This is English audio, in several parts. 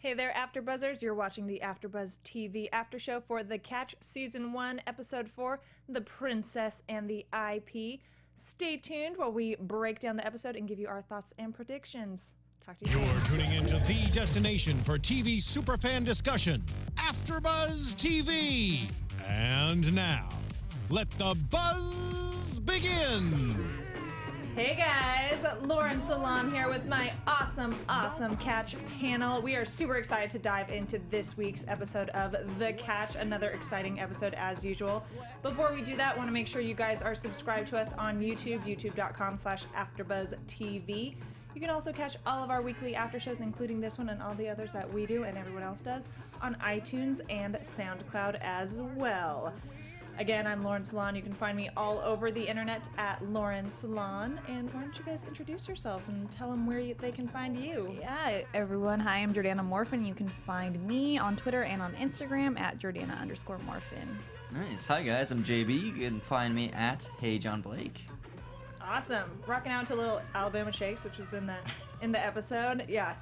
Hey there, AfterBuzzers. You're watching the AfterBuzz TV After Show for The Catch Season 1, Episode 4, The Princess and the IP. Stay tuned while we break down the episode and give you our thoughts and predictions. Talk to you You're soon. tuning into the destination for TV superfan discussion, AfterBuzz TV. And now, let the buzz begin. Hey guys, Lauren Salaun here with my awesome Catch panel. We are super excited to dive into this week's episode of The Catch, another exciting episode as usual. Before we do that, want to make sure you guys are subscribed to us on YouTube, youtube.com/AfterBuzzTV. You can also catch all of our weekly after shows, including this one and all the others that we do and everyone else does, on iTunes and SoundCloud as well. Again, I'm Lauren Salaun. You can find me all over the internet at Lauren Salaun. And why don't you guys introduce yourselves and tell them where they can find you? Yeah, everyone. Hi, I'm Jordana Morfin. You can find me on Twitter and on Instagram at Jordana_Morfin. Nice. Hi, guys. I'm JB. You can find me at Hey John Blake. Awesome. Rocking out to little Alabama Shakes, which was in the episode. Yeah.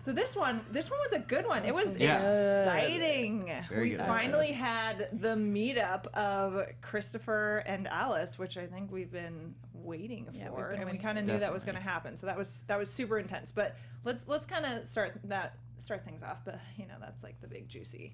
So this one was a good one. It was exciting. Very good We finally had the meetup of Christopher and Alice, which I think we've been waiting for, and we kind of knew that was going to happen. So that was super intense. But let's kind of start things off. But that's like the big juicy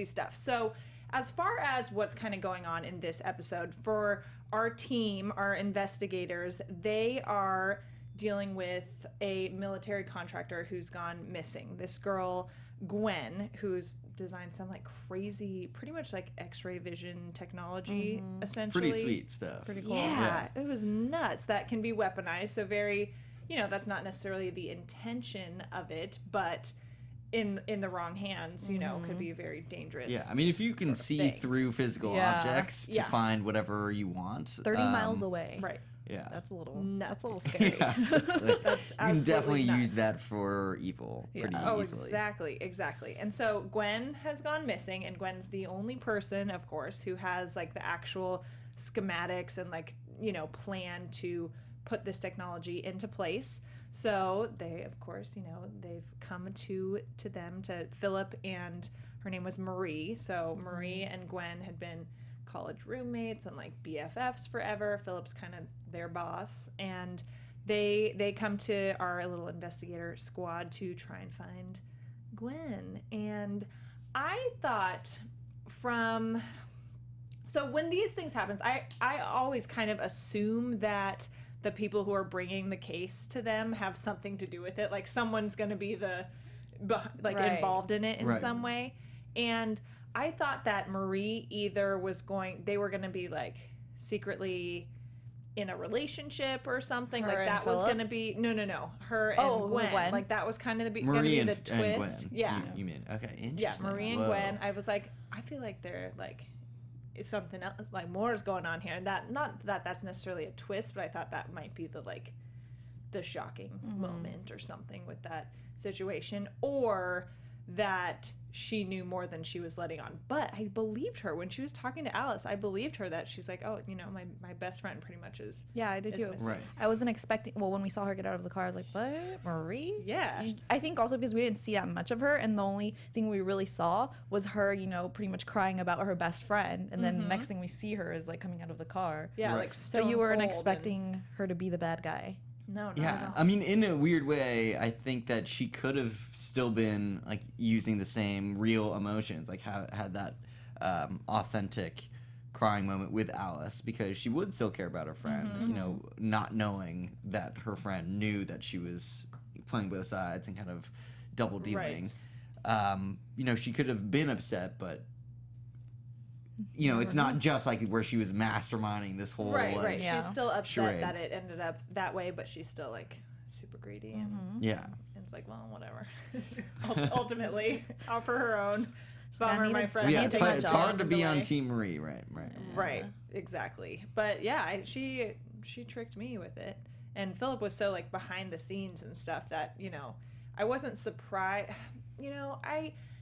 stuff. So as far as what's kind of going on in this episode for our team, our investigators, they are dealing with a military contractor who's gone missing. This girl, Gwen, who's designed some like crazy, pretty much like X-ray vision technology, essentially. Pretty sweet stuff. Pretty cool. Yeah, it was nuts. That can be weaponized. So very, that's not necessarily the intention of it, but in the wrong hands, could be very dangerous. Yeah, I mean, if you can see through physical objects to find whatever you want. 30 miles away. Right. Yeah. That's a little nuts. That's a little scary. That's you can definitely nuts. use that for evil pretty easily. Exactly. And so Gwen has gone missing, and Gwen's the only person, of course, who has like the actual schematics and like, plan to put this technology into place. So they, of course, they've come to Philip, and her name was Marie. So Marie and Gwen had been college roommates and like BFFs forever. Philip's kind of their boss, and they come to our little investigator squad to try and find Gwen. And I thought so when these things happen, I always kind of assume that the people who are bringing the case to them have something to do with it. Like someone's going to be involved in it in some way. And I thought that Marie either they were going to be like secretly in a relationship or something. Her like and that was Philip? going to be her and Gwen. Like that was kind of going to be the twist. And Gwen. Yeah. You mean, okay, interesting. Yeah, Marie and Gwen. I was like, I feel like they're like, it's something else, like more is going on here. And that's necessarily a twist, but I thought that might be the shocking moment or something with that situation, or that she knew more than she was letting on. But I believed her when she was talking to Alice. I believed her that she's like, oh, my best friend pretty much is. Yeah, I did too. missing. Right. I wasn't expecting. Well, when we saw her get out of the car, I was like, "What, Marie?" Yeah. I think also because we didn't see that much of her, and the only thing we really saw was her, pretty much crying about her best friend, and then the next thing we see her is like coming out of the car. Yeah, Right. like So you weren't stone cold expecting her to be the bad guy. No. Yeah, I mean, in a weird way, I think that she could have still been like using the same real emotions, like had that authentic crying moment with Alice, because she would still care about her friend, not knowing that her friend knew that she was playing both sides and kind of double dealing. Right. She could have been upset, but it's not just like where she was masterminding this whole right. Yeah. She's still upset charade. that it ended up that way, but she's still like super greedy and Yeah. it's like, well, whatever. Ultimately, all for her own. Bummer, need my to- friend. Yeah, Yeah, take it's my hard job to be on Delay. Team Marie, right. Right, exactly. But yeah, she tricked me with it, and Philip was so like behind the scenes and stuff that I wasn't surprised.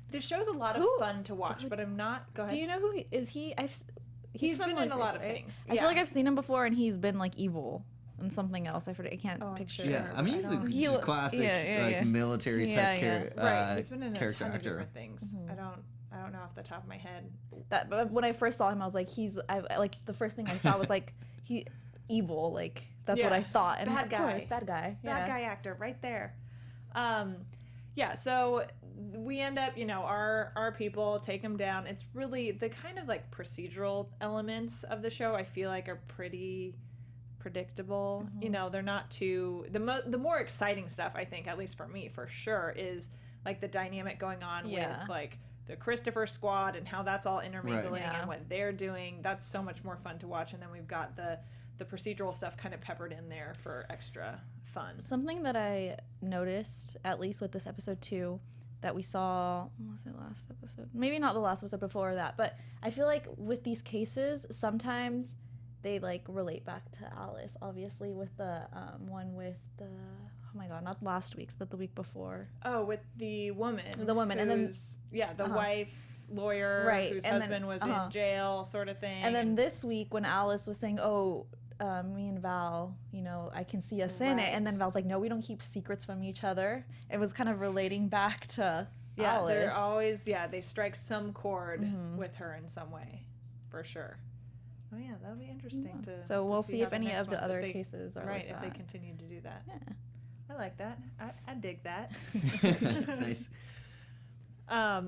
This show's a lot of fun to watch, but I'm not. Go ahead. Do you know who is he? He's been from in a lot of right? things. I feel like I've seen him before, and he's been like evil. and something else. I forget. I can't picture. Yeah, I mean, he's a classic military type right. He's been in a character ton of actor. different things. I don't know off the top of my head. But when I first saw him, I was like, like the first thing I thought was like he evil. Like that's what I thought. And bad guy, bad guy, bad guy actor, right there. Yeah. So we end up, our people take him down. It's really the kind of like procedural elements of the show. I feel like are pretty predictable. They're not too the more exciting stuff. I think, at least for me, for sure, is like the dynamic going on with like the Christopher squad and how that's all intermingling and what they're doing. That's so much more fun to watch. And then we've got the procedural stuff kind of peppered in there for extra fun. Something that I noticed, at least with this episode 2, that we saw, was it last episode? Maybe not the last episode, before that, but I feel like with these cases, sometimes they like relate back to Alice, obviously, with the one with the, oh my god, not last week's, but the week before. Oh, with the woman. The woman, and then the wife, lawyer, right, whose and husband was in jail, sort of thing. And then this week, when Alice was saying, "Oh, me and Val, I can see us in it," and then Val's like, "No, we don't keep secrets from each other." It was kind of relating back to Alice. They're always they strike some chord with her in some way, for sure. Oh yeah, that'll be interesting to. We'll see if how any of the other they, cases are right like if that. they continue to do that. Yeah, I like that. I dig that. Nice.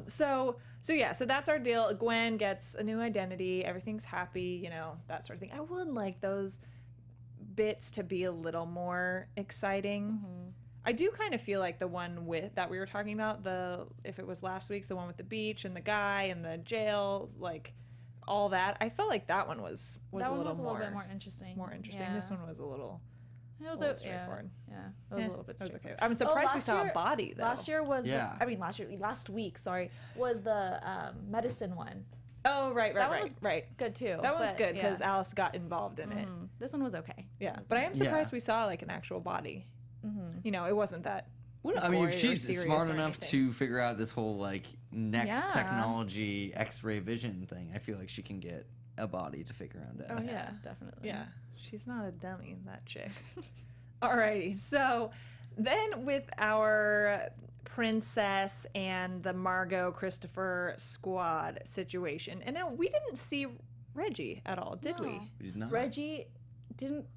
So that's our deal. Gwen gets a new identity. Everything's happy, that sort of thing. I would like those bits to be a little more exciting. I do kind of feel like the one that we were talking about, if it was last week's, the one with the beach and the guy and the jail, like all that. I felt like that one was a little bit more interesting. Yeah. This one was a little. It was straightforward. Yeah, it was a little bit. It was okay. I'm surprised we saw a body though. Last week, was the medicine one. Oh, right. Good too. That one was good because Alice got involved in it. This one was okay. Yeah, but I am surprised we saw like an actual body. It wasn't that. I mean, if she's smart enough to figure out this whole like next technology X-ray vision thing, I feel like she can get a body to figure out. Oh yeah, definitely. Yeah, she's not a dummy, that chick. Alrighty, so then with our princess and the Margot Christopher squad situation, and now we didn't see Reggie at all, did we? We did not.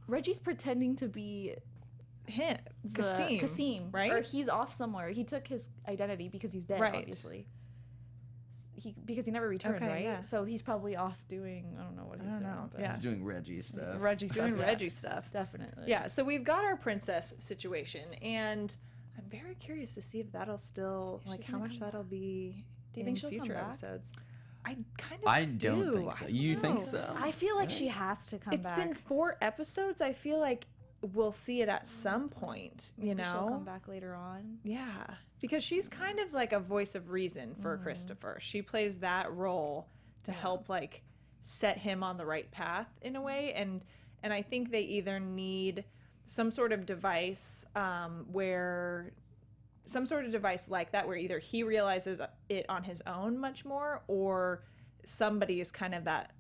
Reggie's pretending to be him, Kasim, right? Or he's off somewhere. He took his identity because he's dead, obviously. Because he never returned, right? Yeah. So he's probably off doing, I don't know what he's doing. He's doing Reggie stuff. Reggie stuff. Definitely. Yeah, so we've got our princess situation, and I'm very curious to see if that'll still, like, how much that'll be in future episodes. I don't think so. You think so? I feel like she has to come back. It's been 4 episodes. I feel like we'll see it at some point, Maybe she'll come back later on. Yeah, because she's kind of like a voice of reason for Christopher. She plays that role to help like set him on the right path in a way, and I think they either need some sort of device like that where either he realizes it on his own much more, or somebody is kind of that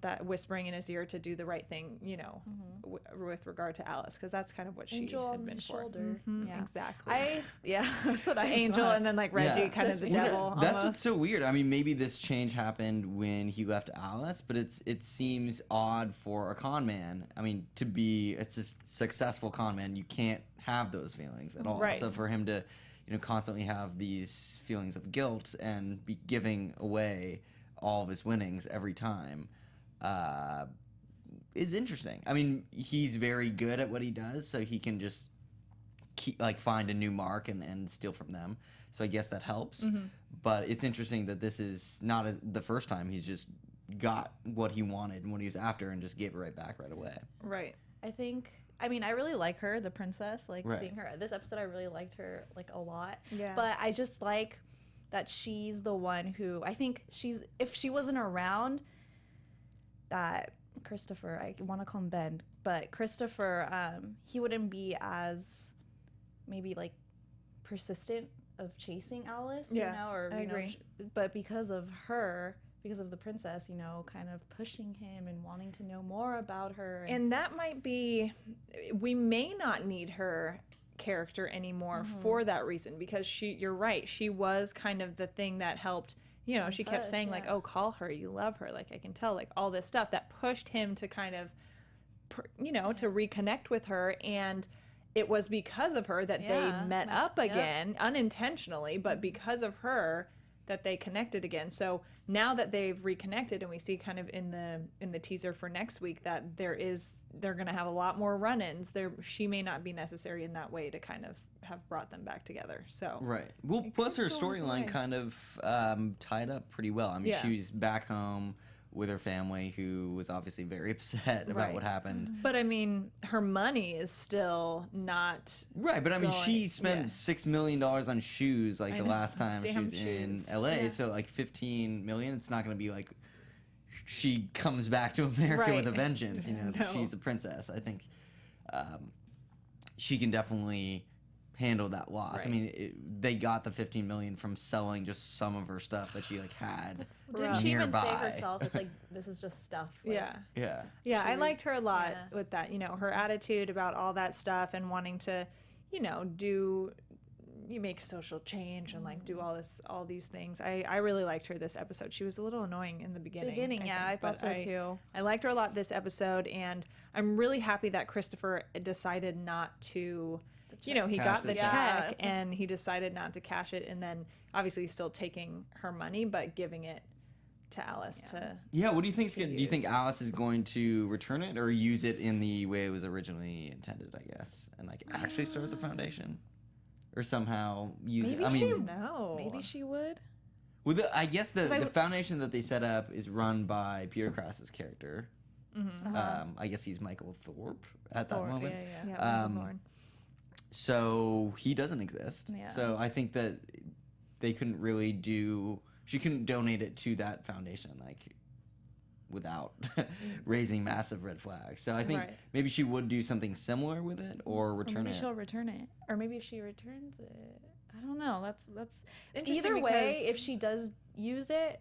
that whispering in his ear to do the right thing, with regard to Alice, because that's kind of what Angel she had been on for. Shoulder. Yeah. Exactly. That's what I Angel thought. And then like Reggie, kind of the devil. That's almost. what's so weird. I mean, maybe this change happened when he left Alice, but it seems odd for a con man. I mean, it's a successful con man. You can't have those feelings at all. Right. So for him to, constantly have these feelings of guilt and be giving away all of his winnings every time is interesting. I mean, he's very good at what he does, so he can just find a new mark and steal from them. So I guess that helps. But it's interesting that this is not the first time he's just got what he wanted and what he was after and just gave it right back right away. Right. I really like her, the princess, seeing her. This episode, I really liked her, a lot. Yeah. But I just like that she's the one who, I think if she wasn't around, that Christopher, I want to call him Ben, but Christopher, he wouldn't be as maybe persistent of chasing Alice, I agree. But because of her, because of the princess, you know, kind of pushing him and wanting to know more about her. And that might be, we may not need her character anymore for that reason, because you're right, she was kind of the thing that helped, you know, she kept saying like, oh, call her, you love her, like I can tell, like all this stuff that pushed him to kind of, you know, to reconnect with her. And it was because of her that they met up again, unintentionally, but because of her that they connected again. So now that they've reconnected, and we see kind of in the teaser for next week that they're going to have a lot more run-ins. She may not be necessary in that way to kind of have brought them back together. So right. Well, plus her storyline kind of tied up pretty well. I mean, she's back home with her family, who was obviously very upset about what happened. But I mean, her money is still not right. But I mean, she spent $6 million on shoes like the last time she was in LA. So like $15 million. It's not going to be like she comes back to America with a vengeance. You know, she's a princess. I think she can definitely handle that loss. I mean, they got the $15 million from selling just some of her stuff that she like had Didn't she even say herself, it's like, this is just stuff. Like, yeah, I liked her a lot with that, you know, her attitude about all that stuff and wanting to, you know, you make social change and like do all these things. I really liked her this episode. She was a little annoying in the beginning. I thought so too. I liked her a lot this episode, and I'm really happy that Christopher decided not to, you know, he got the check and he decided not to cash it, and then obviously he's still taking her money but giving it to Alice to what do you think? Do you think Alice is going to return it or use it in the way it was originally intended, I guess, and like actually start the foundation, or somehow use maybe it? I mean, maybe she would. Well, I guess the foundation that they set up is run by Peter Krause's character. I guess he's Michael Thorpe at that moment. So he doesn't exist. So I think that they couldn't really she couldn't donate it to that foundation like without raising massive red flags. So I think maybe she would do something similar with it or return it. Maybe she'll return it. Or maybe if she returns it, I don't know. That's interesting. Either way, if she does use it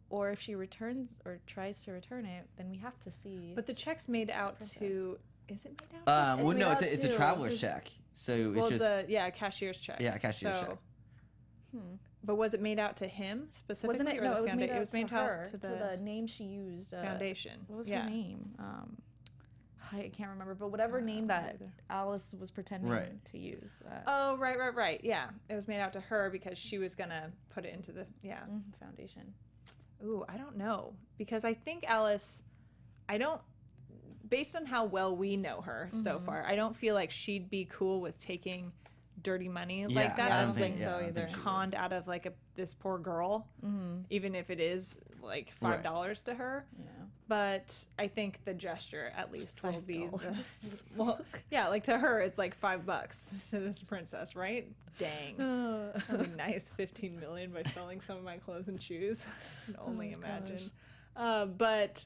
or if she returns or tries to return it, then we have to see. But the check's made out to, is it made out to? Well, no, it's a traveler's check. So it's just a cashier's check. Yeah, a cashier's check. But was it made out to him specifically? Wasn't it? No, it was made out to her, to the name she used. Foundation. What was her name? I can't remember, but whatever name that Alice was pretending to use. Oh, right. Yeah, it was made out to her because she was gonna put it into the foundation. Ooh, I don't know, because I think Alice, based on how well we know her so far, I don't feel like she'd be cool with taking dirty money like that. I don't think so either. Conned out of like this poor girl, even if it is like $5 to her. Yeah. But I think the gesture at least will be like to her it's like $5 to this princess, right? Dang. That'd be nice. 15 million by selling some of my clothes and shoes. I can only imagine. But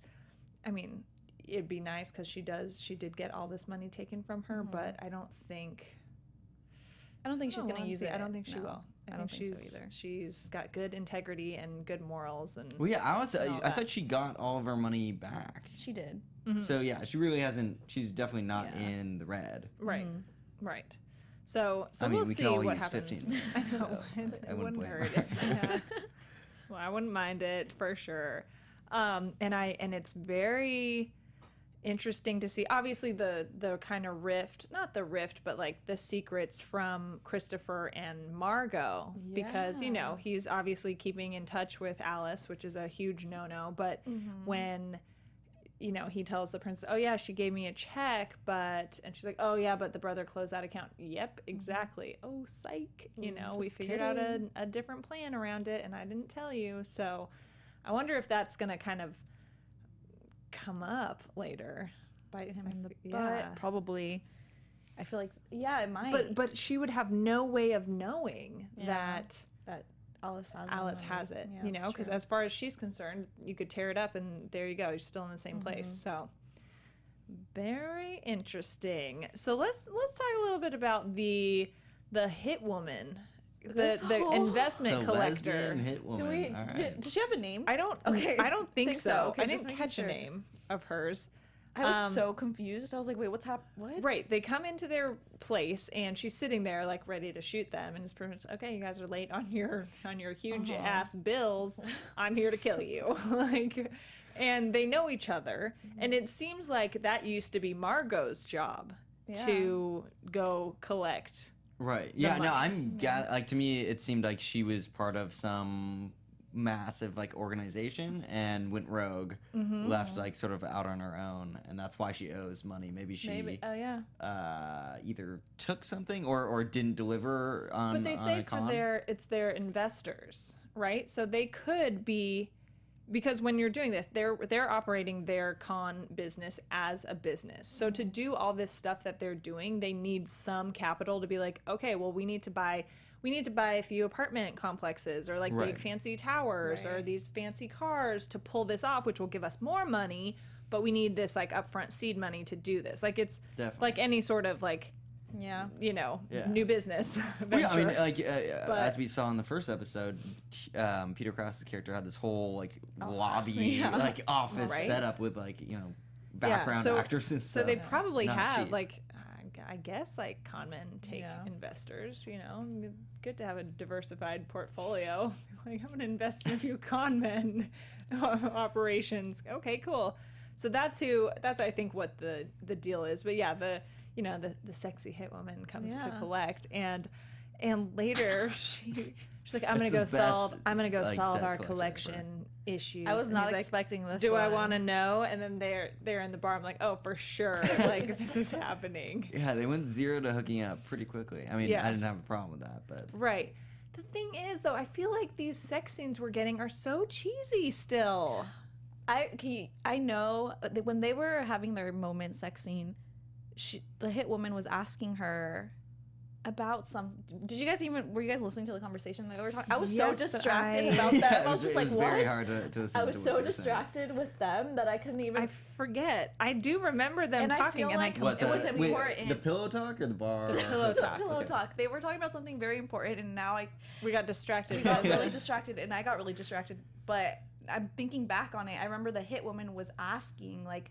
I mean, it'd be nice because she did get all this money taken from her, but I don't think she's going to use it. I don't think she will. I don't think so either. She's got good integrity and good morals. And well, yeah, Alice, I thought she got all of her money back. She did. So yeah, she really hasn't. She's definitely not in the red. Right. Right. So I mean, we'll we see could all what use happens. 15. I know. So it wouldn't hurt. Well, I wouldn't mind it for sure. And it's very interesting to see, obviously, the kind of not the rift, but like the secrets from Christopher and Margot, because you know he's obviously keeping in touch with Alice, which is a huge no-no. But when you know he tells the princess, oh yeah, she gave me a check, and she's like, oh yeah, but the brother closed that account. Yep, exactly. Oh, psych. You know, we figured out a different plan around it, and I didn't tell you. So I wonder if that's gonna kind of come up later, bite him in the butt. Probably. I feel like it might. But she would have no way of knowing that Alice has it. You know, because as far as she's concerned, you could tear it up and there you go. You're still in the same place. So very interesting. So let's talk a little bit about the hit woman the investment collector. Lesbian hit woman. All right. Did she have a name? I don't think so. Okay, I didn't catch a name of hers. I was so confused. I was like, wait, what's happening? What? Right. They come into their place and she's sitting there like ready to shoot them, and it's pretty much, okay, you guys are late on your huge ass bills. I'm here to kill you. Like, and they know each other, and it seems like that used to be Margot's job to go collect. Right. Yeah, no, like, to me it seemed like she was part of some massive like organization and went rogue, left like sort of out on her own, and that's why she owes money. Maybe she either took something or didn't deliver on. But they say it's their investors, right? So they could be, because when you're doing this, they're operating their con business as a business. So to do all this stuff that they're doing, they need some capital to be like, okay, well, we need to buy a few apartment complexes, or like big fancy towers, or these fancy cars to pull this off, which will give us more money, but we need this like upfront seed money to do this. Like, it's like any sort of like, new business venture. Yeah, I mean, like as we saw in the first episode, Peter Krause's character had this whole like lobby, like office setup with like, background actors and stuff. So they probably have like, I guess like con men take investors, good to have a diversified portfolio. Like, I'm gonna invest in a few con men operations. Okay, cool. So that's I think what the deal is. But yeah, the sexy hit woman comes to collect, and later she's like, I'm gonna go solve our collection issues. I was not expecting this. Do I want to know? And then they're in the bar. I'm like, oh, for sure, like this is happening. Yeah, they went 0 to hooking up pretty quickly. I mean, I didn't have a problem with that, but right. The thing is, though, I feel like these sex scenes we're getting are so cheesy still. I know that when they were having their moment sex scene, the hit woman was asking her about were you guys listening to the conversation that they were talking? I was so distracted about that. I was just like, what? Very hard to listen. I was so distracted with them that I couldn't even. I forget. I do remember them talking, and it was important. The pillow talk or the bar? The pillow talk. The pillow talk. They were talking about something very important, and now we got distracted. We got really distracted, and I got really distracted. But I'm thinking back on it. I remember the hit woman was asking, like,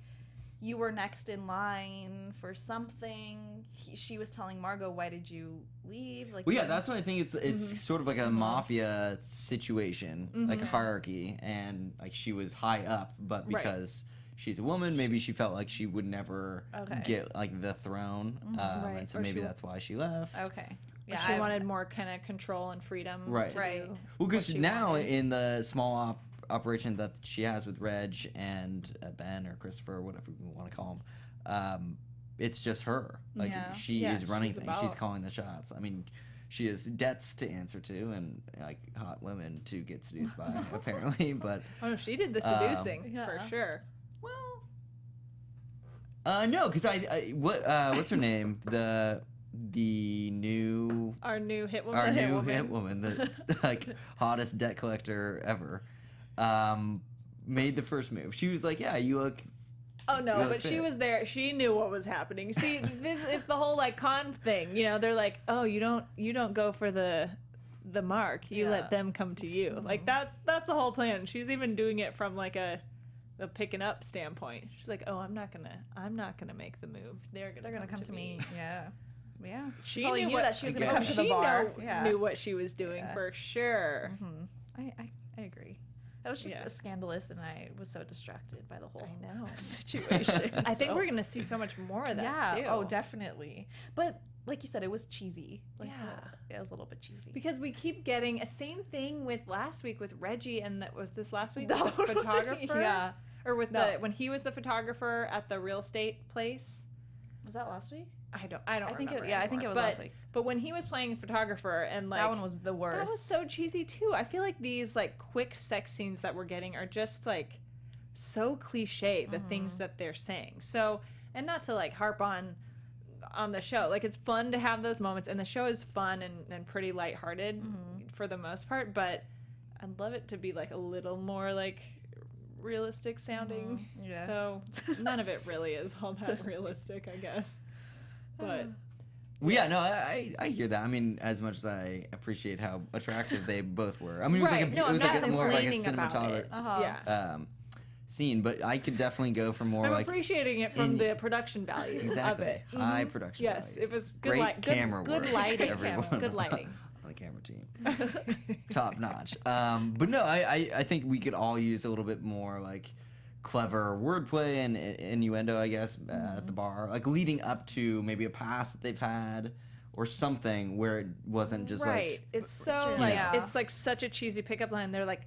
you were next in line for something. She was telling Margot, why did you leave? Like, well, yeah, that's why I think it's sort of like a mafia situation, like a hierarchy, and like she was high up, but because she's a woman, maybe she felt like she would never get like the throne, and so maybe that's why she left. Okay. Yeah, she wanted more kind of control and freedom. Right. Well, because now in the small operation that she has with Reg and Ben or Christopher, whatever we want to call him, it's just her. Like she is running things. She's calling the shots. I mean, she has debts to answer to and like hot women to get seduced by, apparently. But she did the seducing for sure. Well, no, because what's her name? Our new hit woman, the like hottest debt collector ever. Made the first move. She was like, yeah, you look. Oh no, but fit. She was there. She knew what was happening. See, it's the whole like con thing. They're like, oh, you don't go for the mark. You let them come to you. Mm-hmm. Like that's the whole plan. She's even doing it from like the picking up standpoint. She's like, oh, I'm not gonna make the move. They're gonna come to me. Yeah. She knew that she was gonna come to the bar. Knew what she was doing for sure. Mm-hmm. I agree. That was just scandalous, and I was so distracted by the whole situation. I think we're gonna see so much more of that too. Oh, definitely. But like you said, it was cheesy. Like, it was a little bit cheesy. Because we keep getting a same thing with last week with Reggie, and that was this last week with the photographer. Yeah. Or with when he was the photographer at the real estate place. Was that last week? I don't remember. I think it was last week. But when he was playing photographer, and like that one was the worst. That was so cheesy too. I feel like these like quick sex scenes that we're getting are just like so cliche, the things that they're saying. So, and not to like harp on the show, like it's fun to have those moments, and the show is fun and pretty lighthearted for the most part, but I'd love it to be like a little more like realistic sounding. Though none of it really is all that realistic, I guess. But Well, yeah, no, I hear that. I mean, as much as I appreciate how attractive they both were. I mean, Right. it was like more of like a complaining about it. cinematography scene, but I could definitely go for more I'm like appreciating it from the production value exactly of it. high production. Yes, value. it was good Great camera good work. lighting. Everyone Good lighting. on the camera team, top notch. But no, I think we could all use a little bit more like clever wordplay and innuendo, I guess, at the bar, like leading up to maybe a past that they've had or something where it wasn't just right. like It's so like it's like such a cheesy pickup line. They're like,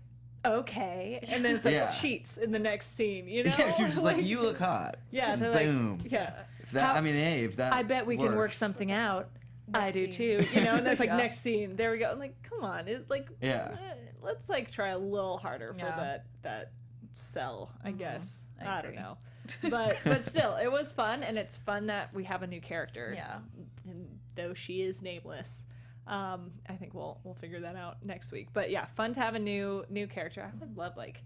okay, and then it's like cheats in the next scene. You know? Yeah, she was just like, you look hot. Yeah, they're boom. like, yeah. If that, I mean, hey, if that I bet we can work something out. I do too, you know. And there's like next scene. There we go. I'm like, come on, it's like, let's like try a little harder for that sell, I guess. I don't know, but still, it was fun, and it's fun that we have a new character. Yeah, and though she is nameless, I think we'll figure that out next week. But yeah, fun to have a new character. I would love like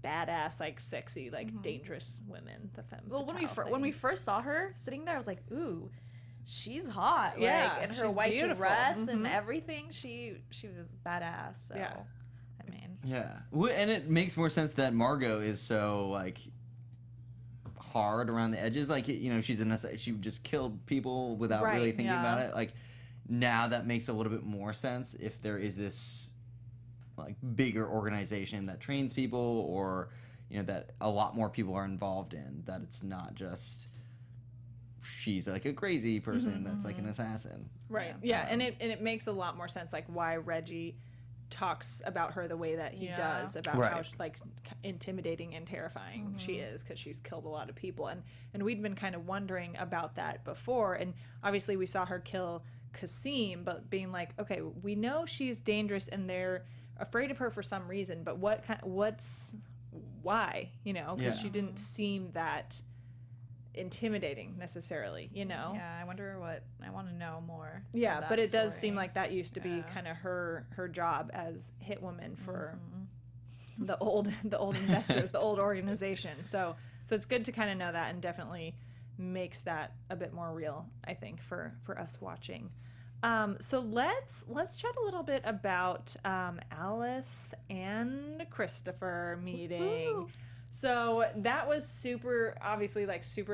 badass, like sexy, like dangerous women. The femme. Well, when we first saw her sitting there, I was like, ooh. She's hot, like, in her white dress and everything. She was badass. So, I mean, and it makes more sense that Margot is so like hard around the edges. Like, you know, she just killed people without really thinking about it. Like, now that makes a little bit more sense if there is this like bigger organization that trains people, or you know that a lot more people are involved in. That it's not just. She's like a crazy person that's like an assassin. Right. Yeah, and it makes a lot more sense like why Reggie talks about her the way that he does, about how like intimidating and terrifying she is, because she's killed a lot of people, and we'd been kind of wondering about that before, and obviously we saw her kill Kasim, but being like, okay, we know she's dangerous and they're afraid of her for some reason, but why, you know, because she didn't seem that intimidating necessarily, you know. I want to know more. But it does seem like that used to be kind of her job as hit woman for the old investors, the old organization. So it's good to kind of know that, and definitely makes that a bit more real, I think, for us watching. So let's chat a little bit about Alice and Christopher meeting. Woo-hoo. So that was super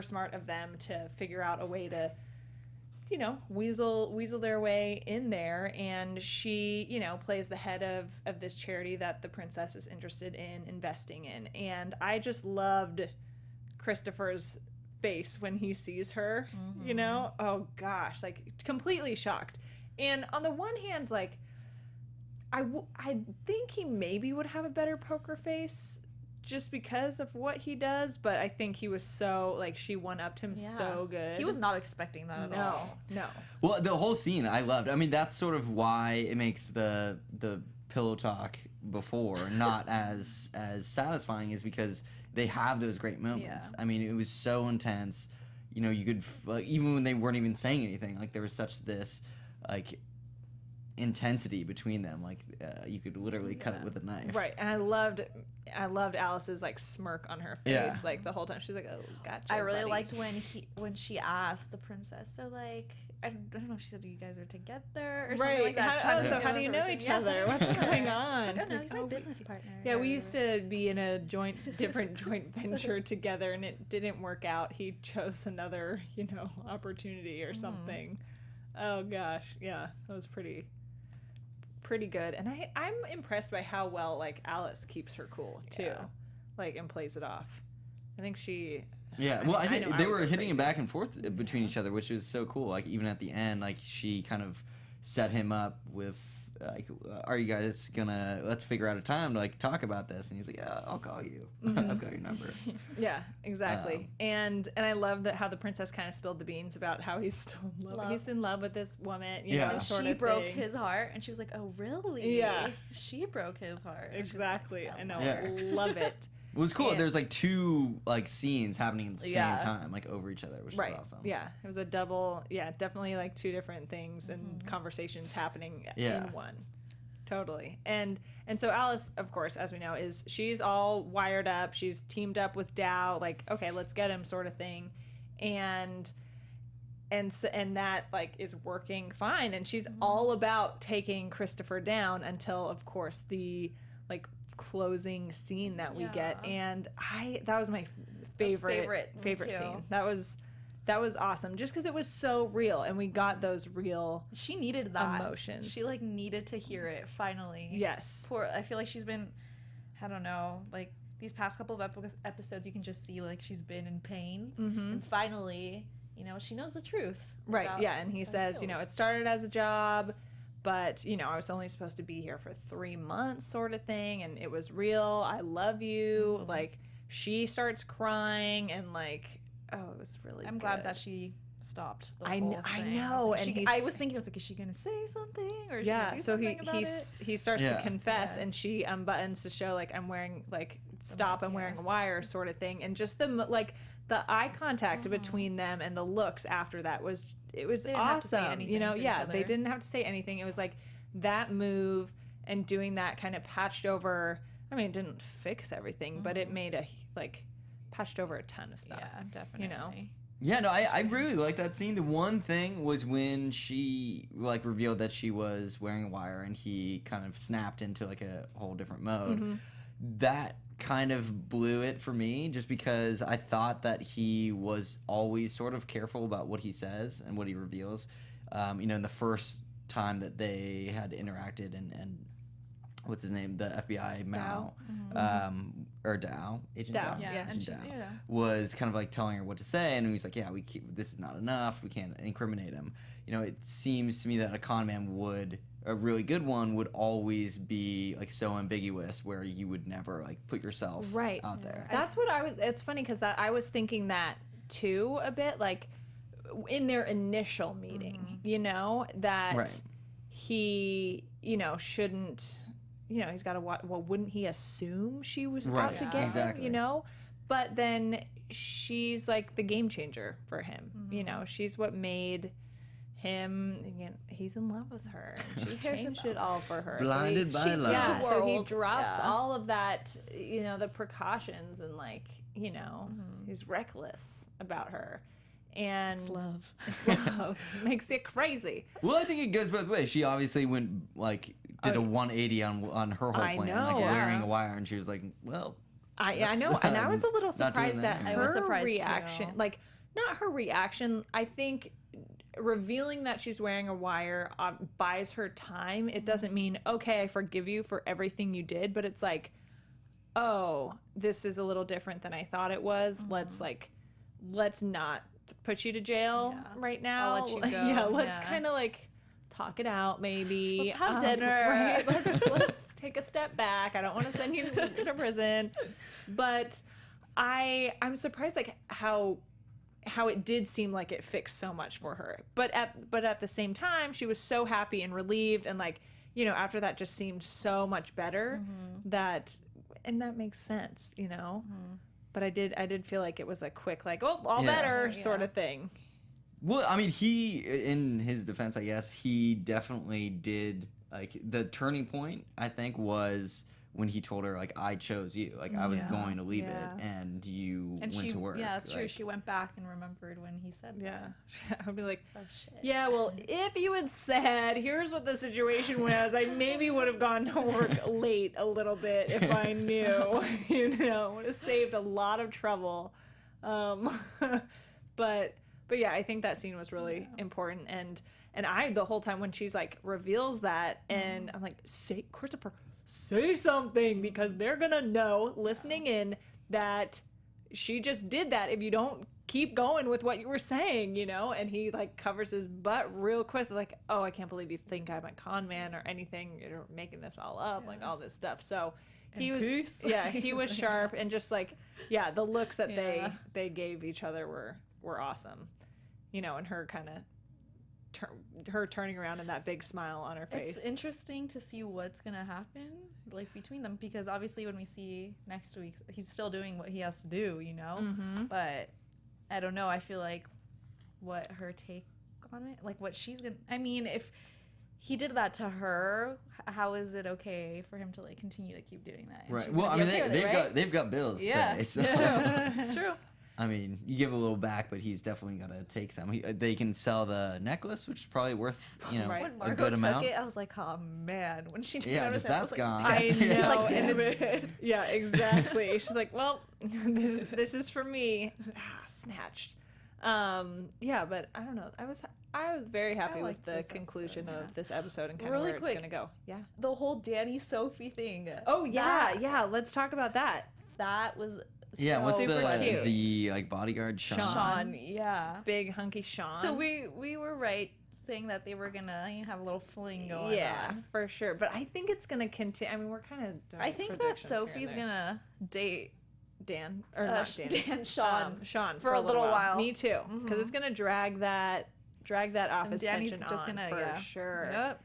smart of them to figure out a way to, you know, weasel their way in there. And she, you know, plays the head of this charity that the princess is interested in investing in. And I just loved Christopher's face when he sees her, you know? Oh gosh, like completely shocked. And on the one hand, like I think he maybe would have a better poker face just because of what he does, but I think he was so, like, she one-upped him so good. He was not expecting that at all. No. Well, the whole scene I loved. I mean, that's sort of why it makes the pillow talk before not as satisfying, is because they have those great moments. I mean, it was so intense. You know, you could, even when they weren't even saying anything, like, there was such this, like, intensity between them, like you could literally cut it with a knife. Right. And I loved Alice's like smirk on her face, like the whole time. She's like, oh, gotcha. I really buddy. liked when she asked the princess, so like I don't know if she said you guys are together or something like that. How do you know each other? What's going on? Like, oh no, he's my business partner. Yeah, we used to be in a different joint venture together, and it didn't work out. He chose another, you know, opportunity or something. Oh gosh, yeah, that was pretty good. And I'm impressed by how well like Alice keeps her cool too, like, and plays it off. I think she. I think they were hitting it back and forth between each other, which was so cool. Like, even at the end, like, she kind of set him up with like, are you guys gonna, let's figure out a time to like talk about this? And he's like, yeah, I'll call you. I've got your number. Yeah, exactly. And I love that how the princess kind of spilled the beans about how he's still in love. He's in love with this woman. You know, and she broke his heart, and she was like, oh really? Yeah, she broke his heart. Exactly. I know. Love it. It was cool. There's like two like scenes happening at the same time, like over each other, which was awesome. Yeah, it was a double. Yeah, definitely like two different things and conversations happening in one. Totally. And so Alice, of course, as we know, she's all wired up. She's teamed up with Dow. Like, okay, let's get him, sort of thing. And that like is working fine, and she's all about taking Christopher down until, of course, the like closing scene that we get, and that was my favorite scene. That was awesome, just because it was so real, and we got those real. She needed that emotions. She like needed to hear it finally. Yes. I feel like she's been, I don't know, like these past couple of episodes, you can just see like she's been in pain, and finally, you know, she knows the truth. Right. Yeah, and he says, you know, it started as a job, but you know, I was only supposed to be here for 3 months, sort of thing, and it was real. I love you. Like, she starts crying, and like. Oh, it was really I'm glad that she stopped the I whole know, thing. I know. And I was thinking, I was like, is she going to say something? Or is she going to do something about it? He starts to confess, and she unbuttons to show, like, I'm wearing, like, stop, I'm wearing a wire sort of thing. And just the, like, the eye contact between them and the looks after that was, it was awesome. You know, they didn't have to say anything. It was like that move and doing that kind of patched over, I mean, it didn't fix everything, but it made patched over a ton of stuff. Yeah, definitely. You know? Yeah, no, I really like that scene. The one thing was when she like revealed that she was wearing a wire, and he kind of snapped into like a whole different mode. That kind of blew it for me, just because I thought that he was always sort of careful about what he says and what he reveals. You know, in the first time that they had interacted, and what's his name, the FBI Mao, or Dow, Agent Dow, and Dow, was kind of like telling her what to say, and he's like, yeah, this is not enough, we can't incriminate him. You know, it seems to me that a con man a really good one would always be like so ambiguous, where you would never like put yourself out there. That's what it's funny, because I was thinking that too a bit, like in their initial meeting, you know, that he, you know, shouldn't, you know, he's got to watch. Well, wouldn't he assume she was out to get him, you know? But then she's like the game changer for him. You know, she's what made him, again, he's in love with her. And she changed it all for her. Blinded by love. Yeah, so he drops all of that, you know, the precautions, and like, you know, he's reckless about her. And it's love. Love makes it crazy. Well, I think it goes both ways. She obviously went like did a 180 on her whole plan, like wearing a wire, and she was like, "Well, I know," and I was a little surprised at her reaction. Too. Like, not her reaction. I think revealing that she's wearing a wire buys her time. It doesn't mean, okay, I forgive you for everything you did, but it's like, oh, this is a little different than I thought it was. Let's not put you to jail right now. I'll let you go. Let's kind of like talk it out, maybe. Let's have dinner. Right? Let's take a step back. I don't want to send you to prison. But I'm surprised, like, how it did seem like it fixed so much for her. But at the same time, she was so happy and relieved, and like, you know, after that just seemed so much better that makes sense, you know. But I did feel like it was a quick, like, oh, all better sort of thing. Well, I mean, he, in his defense, I guess, he definitely did, like, the turning point, I think, was when he told her, like, I chose you. Like, I was going to leave it, and you went to work. Yeah, that's true. She went back and remembered when he said that. I would be like, oh, shit. Yeah, well, if you had said, here's what the situation was, I maybe would have gone to work late a little bit if I knew, you know, would have saved a lot of trouble. But yeah, I think that scene was really important. And I, the whole time when she's like, reveals that, and I'm like, Christopher, say something, because they're gonna know listening in that she just did that if you don't keep going with what you were saying, you know. And he like covers his butt real quick, like, oh, I can't believe you think I'm a con man or anything, you're making this all up, like all this stuff. So he was he was sharp, and just like the looks that they gave each other were awesome, you know. And her kind of her turning around and that big smile on her face. It's interesting to see what's gonna happen, like, between them, because obviously when we see next week, he's still doing what he has to do, you know. But I don't know, I feel like what her take on it, like what she's gonna, I mean, if he did that to her, how is it okay for him to like continue to keep doing that? And right. Well, I mean, they've got bills. Yeah, to pay, so. It's true. I mean, you give a little back, but he's definitely got to take some. They can sell the necklace, which is probably worth, you know, When a Margot good took amount. it, I was like, oh man. When she took Yeah, it, just I was that's like, gone. I know. Like, damn it. Yeah, exactly. She's like, well, this is for me. Snatched. Yeah, but I don't know. I was very happy with the conclusion of this episode and kind of Really where quick, it's gonna go. Yeah. The whole Danny Sophie thing. Oh yeah. Let's talk about that. That was Yeah, what's super cute. the like bodyguard Sean, yeah. Big hunky Sean. So we were right saying that they were gonna have a little fling going yeah, on. for sure. But I think it's gonna continue. I mean, we're kind of. I think that Sophie's gonna date Dan or not Dan. Sean for a little while. Me too, because it's gonna drag that office Danny's tension just on gonna, for sure. Yep.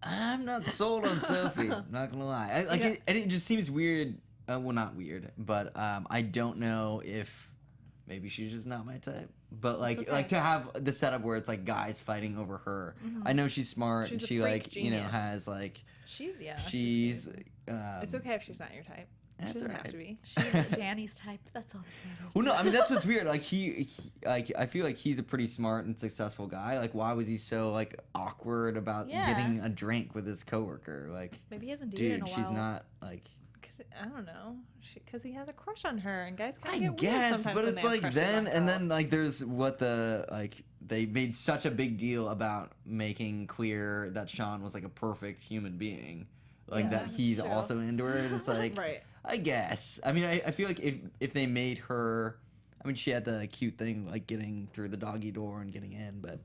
I'm not sold on Sophie. Not gonna lie. It just seems weird. Well, not weird, but I don't know if maybe she's just not my type. But like to have the setup where it's like guys fighting over her. I know she's smart and she like genius. has like She's she's. It's okay if she's not your type. She doesn't have to be. She's Danny's type. That's all that matters. Well, no, I mean that's what's weird. Like he like I feel like he's a pretty smart and successful guy. Like why was he so like awkward about getting a drink with his coworker? Like maybe he hasn't dated in a while. she's not like. I don't know, because he has a crush on her, and guys kind of I get weird guess, sometimes but when it's they have like crushes then on and girls. then like there's what the like they made such a big deal about making clear that Sean was like a perfect human being, like that he's true. also into her. And it's like, Right. I guess. I mean, I feel like if they made her, I mean, she had the cute thing like getting through the doggy door and getting in, but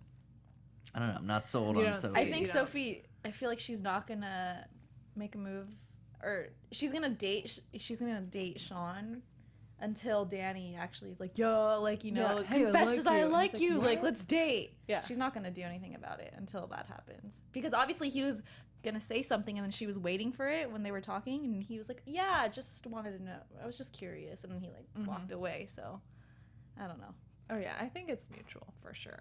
I don't know. I'm not sold on Sophie. I think Sophie. I feel like she's not gonna make a move, or she's gonna date Sean until Danny actually is like, yo, like, you know, hey, confesses I like you, what? like, let's date. Yeah. She's not gonna do anything about it until that happens, because obviously he was gonna say something and then she was waiting for it when they were talking, and he was like, yeah, just wanted to know, I was just curious, and then he like walked away. So I don't know. Oh yeah, I think it's mutual for sure.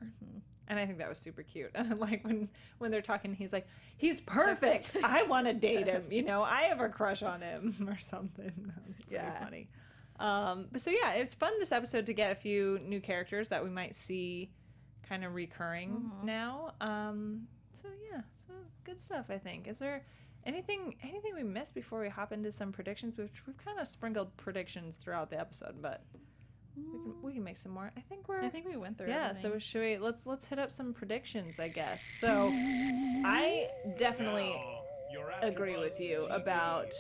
And I think that was super cute. And like when they're talking, he's like, he's perfect. I want to date him. You know, I have a crush on him or something. That was pretty funny. But so yeah, it's fun this episode to get a few new characters that we might see kind of recurring now. So yeah, so good stuff, I think. Is there anything we missed before we hop into some predictions? We've kind of sprinkled predictions throughout the episode, but we can make some more. I think we went through everything. So should we let's hit up some predictions, I guess. So I definitely agree with you about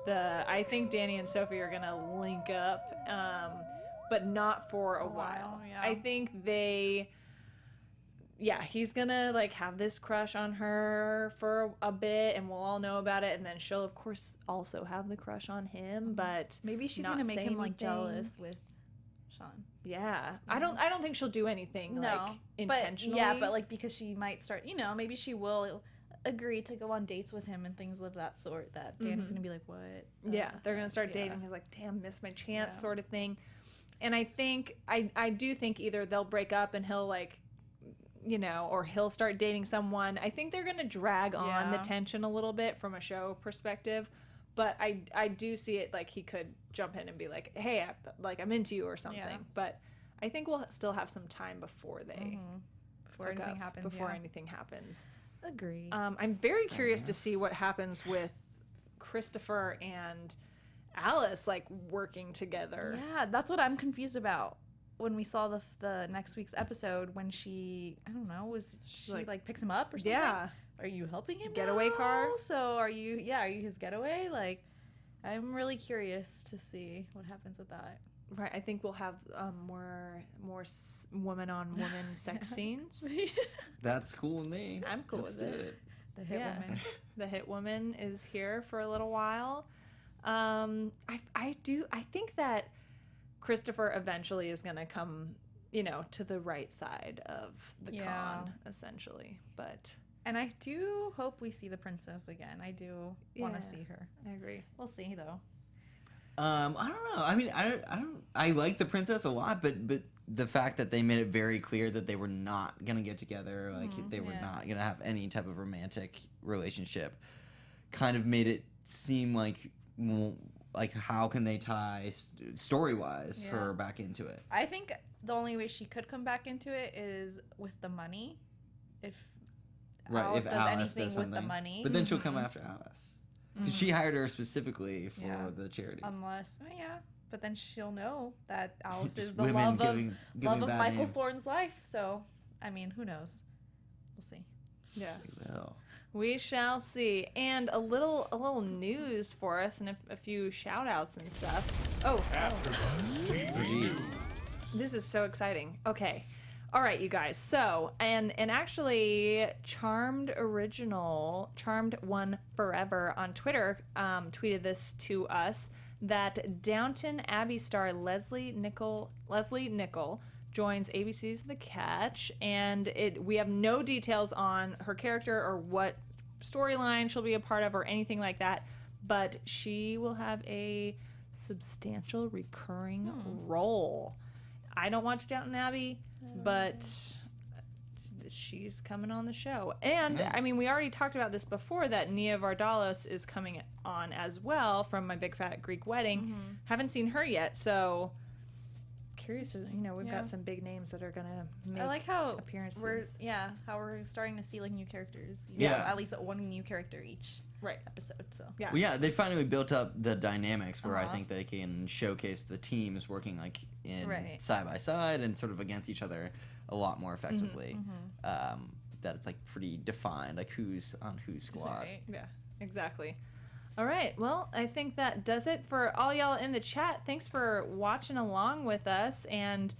I think Danny and Sophie are gonna link up, but not for a while. Yeah. I think he's gonna like have this crush on her for a bit, and we'll all know about it, and then she'll of course also have the crush on him, but maybe she's not gonna make say him like anything. jealous with Sean. Yeah. I don't think she'll do anything like intentionally. But like, because she might start, you know, maybe she will agree to go on dates with him and things of that sort, that Danny's gonna be like, what? Yeah, they're gonna start dating. He's like, damn, missed my chance, sort of thing. And I think I do think either they'll break up and he'll like, you know, or he'll start dating someone. I think they're gonna drag on the tension a little bit from a show perspective. But I do see it like he could jump in and be like, hey, I'm into you or something. Yeah. But I think we'll still have some time before they before anything happens. happens. Agree. I'm very curious to see what happens with Christopher and Alice like working together. Yeah, that's what I'm confused about. When we saw the next week's episode, when she, I don't know, was she like picks him up or something? Yeah. Are you helping him? Getaway now? car? So are you his getaway? Like, I'm really curious to see what happens with that. Right. I think we'll have more woman on woman sex scenes. That's cool with me. I'm cool with it. The hit woman. The hit woman is here for a little while. I think that Christopher eventually is going to come, you know, to the right side of the con, essentially. And I do hope we see the princess again. I do want to see her. I agree. We'll see though. I don't know. I mean, I like the princess a lot, but the fact that they made it very clear that they were not gonna get together, like they were not gonna have any type of romantic relationship, kind of made it seem like like how can they tie story-wise her back into it? I think the only way she could come back into it is with the money. If Alice does anything with the money. But then she'll come after Alice. Because she hired her specifically for the charity. Unless, but then she'll know that Alice is Just the women love of bad Michael name. Thorne's life. So, I mean, who knows? We'll see. Yeah. We will. We shall see. And a little news for us and a few shout outs and stuff. Oh. AfterBuzz TV. This is so exciting. Okay. All right, you guys. So, and actually, Charmed One Forever on Twitter tweeted this to us, that Downton Abbey star Leslie Nichol joins ABC's The Catch, and we have no details on her character or what storyline she'll be a part of or anything like that, but she will have a substantial recurring role. I don't watch Downton Abbey, but she's coming on the show. And, nice. I mean, we already talked about this before, that Nia Vardalos is coming on as well from My Big Fat Greek Wedding. Haven't seen her yet, so curious. We've got some big names that are going to make I like how appearances. we're starting to see like new characters. At least one new character each episode. So They finally built up the dynamics where I think they can showcase the teams working like in side by side and sort of against each other a lot more effectively. That it's like pretty defined, like who's on whose squad. Yeah, exactly. All right, well, I think that does it for all y'all in the chat. Thanks for watching along with us, and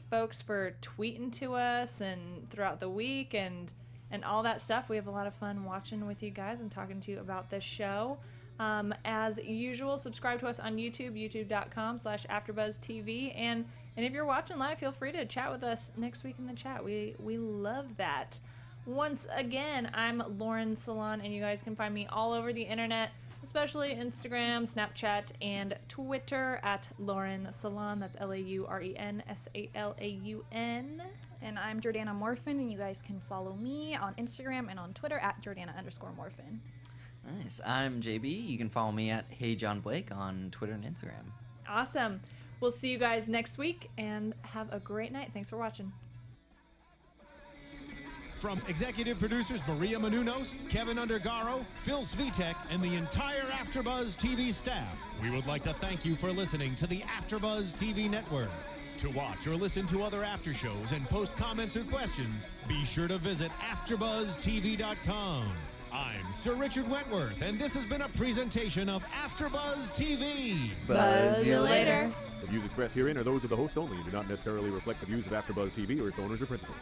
folks for tweeting to us and throughout the week and all that stuff. We have a lot of fun watching with you guys and talking to you about this show. As usual, subscribe to us on YouTube, youtube.com/AfterBuzzTV, and if you're watching live, feel free to chat with us next week in the chat. We love that. Once again, I'm Lauren Salaun, and you guys can find me all over the internet, especially Instagram, Snapchat, and Twitter at Lauren Salaun. That's LaurenSalaun. And I'm Jordana Morfin, and you guys can follow me on Instagram and on Twitter at Jordana_Morfin. Nice. I'm JB. You can follow me at HeyJohnBlake on Twitter and Instagram. Awesome. We'll see you guys next week, and have a great night. Thanks for watching. From executive producers Maria Menounos, Kevin Undergaro, Phil Svitek, and the entire AfterBuzz TV staff, we would like to thank you for listening to the AfterBuzz TV network. To watch or listen to other after shows and post comments or questions, be sure to visit AfterBuzzTV.com. I'm Sir Richard Wentworth, and this has been a presentation of AfterBuzz TV. Buzz you later. The views expressed herein are those of the hosts only and do not necessarily reflect the views of AfterBuzz TV or its owners or principals.